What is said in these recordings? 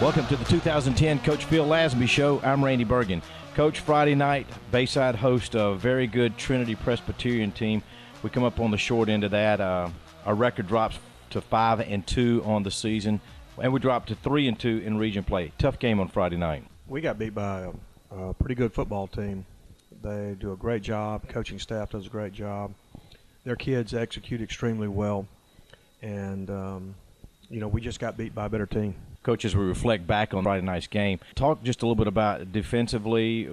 Welcome to the 2010 Coach Phil Lazenby Show. I'm Randy Bergen. Coach, Friday night, Bayside host a very good Trinity Presbyterian team. We come up on the short end of that. Our record drops to 5-2 on the season, and we dropped to 3-2 in region play. Tough game on Friday night. We got beat by a pretty good football team. They do a great job. Coaching staff does a great job. Their kids execute extremely well, and we just got beat by a better team. Coach, as we reflect back on Friday night's game, talk just a little bit about defensively.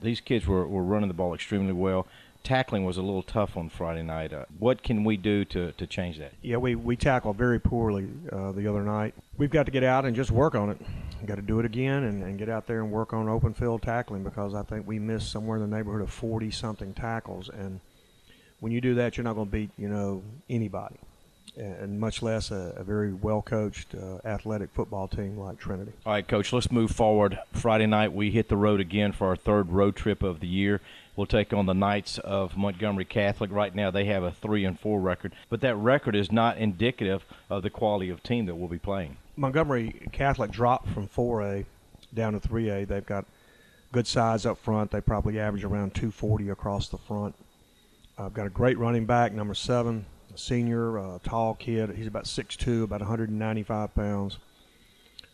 These kids were running the ball extremely well. Tackling was a little tough on Friday night. What can we do to change that? Yeah, we tackled very poorly the other night. We've got to get out and just work on it. We've got to do it again and get out there and work on open field tackling, because I think we missed somewhere in the neighborhood of 40-something tackles. And when you do that, you're not going to beat anybody, and much less a very well-coached athletic football team like Trinity. All right, Coach, let's move forward. Friday night we hit the road again for our third road trip of the year. We'll take on the Knights of Montgomery Catholic. Right now they have a 3-4 record, but that record is not indicative of the quality of team that we'll be playing. Montgomery Catholic dropped from 4A down to 3A. They've got good size up front. They probably average around 240 across the front. Got a great running back, number 7. Senior, tall kid. He's about 6'2", about 195 pounds.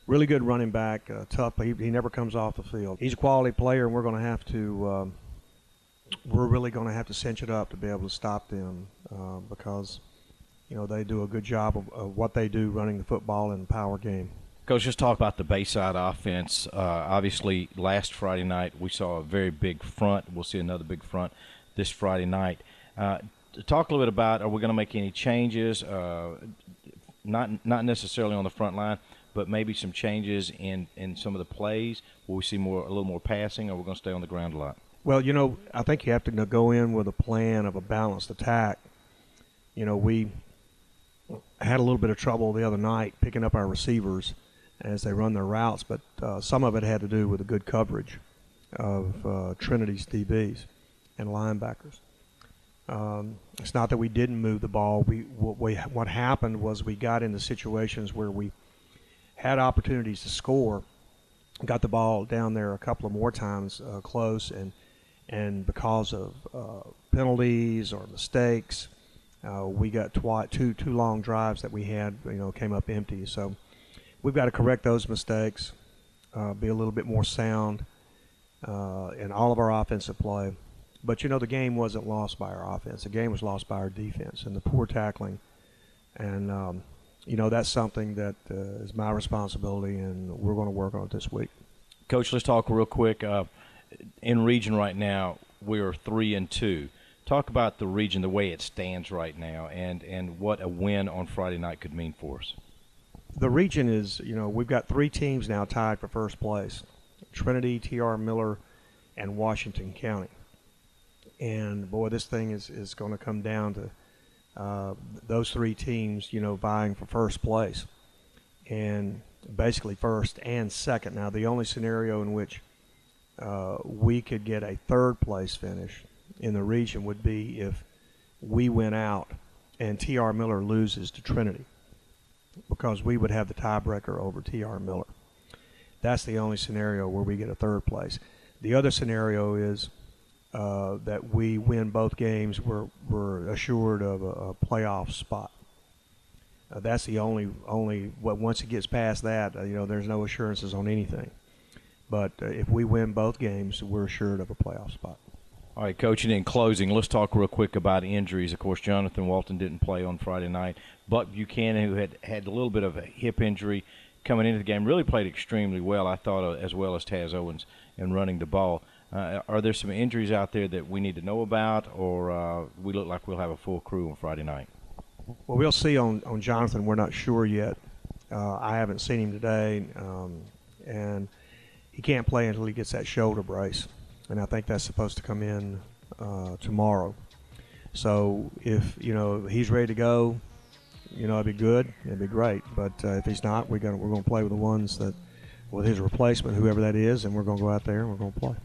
Really good running back, tough. He never comes off the field. He's a quality player, and we're going to have to. We're really going to have to cinch it up to be able to stop them, because they do a good job of what they do, running the football in the power game. Coach, just talk about the Bayside offense. Obviously, last Friday night we saw a very big front. We'll see another big front this Friday night. Talk a little bit about, are we going to make any changes, not necessarily on the front line, but maybe some changes in some of the plays? Will we see a little more passing, or we're going to stay on the ground a lot? Well, I think you have to go in with a plan of a balanced attack. We had a little bit of trouble the other night picking up our receivers as they run their routes, but some of it had to do with the good coverage of Trinity's DBs and linebackers. It's not that we didn't move the ball. What happened was we got into situations where we had opportunities to score, got the ball down there a couple of more times close, and because of penalties or mistakes, we got two long drives that we had came up empty. So we've got to correct those mistakes, be a little bit more sound in all of our offensive play. But, the game wasn't lost by our offense. The game was lost by our defense and the poor tackling. And, that's something that is my responsibility, and we're going to work on it this week. Coach, let's talk real quick. In region right now, we are 3-2. Talk about the region, the way it stands right now, and what a win on Friday night could mean for us. The region is, we've got 3 teams now tied for first place: Trinity, T.R. Miller, and Washington County. And, boy, this thing is going to come down to those 3 teams, vying for first place, and basically first and second. Now, the only scenario in which we could get a third-place finish in the region would be if we went out and T.R. Miller loses to Trinity, because we would have the tiebreaker over T.R. Miller. That's the only scenario where we get a third place. The other scenario is that we win both games, we're assured of a playoff spot. That's the only once it gets past that, there's no assurances on anything. But if we win both games, we're assured of a playoff spot. All right, Coach, and in closing, let's talk real quick about injuries. Of course, Jonathan Walton didn't play on Friday night. Buck Buchanan, who had a little bit of a hip injury coming into the game, really played extremely well, I thought, as well as Taz Owens in running the ball. Are there some injuries out there that we need to know about, or we look like we'll have a full crew on Friday night? Well, we'll see on Jonathan. We're not sure yet. I haven't seen him today, and he can't play until he gets that shoulder brace, and I think that's supposed to come in tomorrow. So if he's ready to go, it'd be good. It'd be great. But if he's not, we're going to play with the ones that, with his replacement, whoever that is, and we're going to go out there and we're going to play.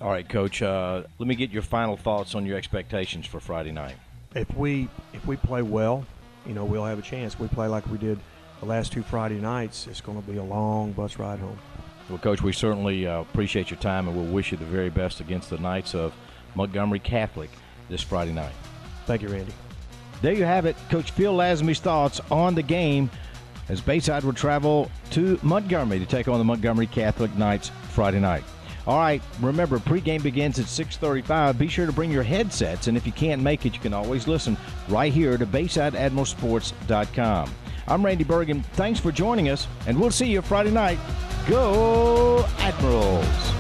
All right, Coach, let me get your final thoughts on your expectations for Friday night. If we play well, we'll have a chance. We play like we did the last 2 Friday nights, it's going to be a long bus ride home. Well, Coach, we certainly appreciate your time, and we'll wish you the very best against the Knights of Montgomery Catholic this Friday night. Thank you, Randy. There you have it, Coach Phil Lazenby's thoughts on the game as Bayside will travel to Montgomery to take on the Montgomery Catholic Knights Friday night. All right, remember, pregame begins at 6:35. Be sure to bring your headsets, and if you can't make it, you can always listen right here to BaysideAdmiralSports.com. I'm Randy Bergen. Thanks for joining us, and we'll see you Friday night. Go Admirals!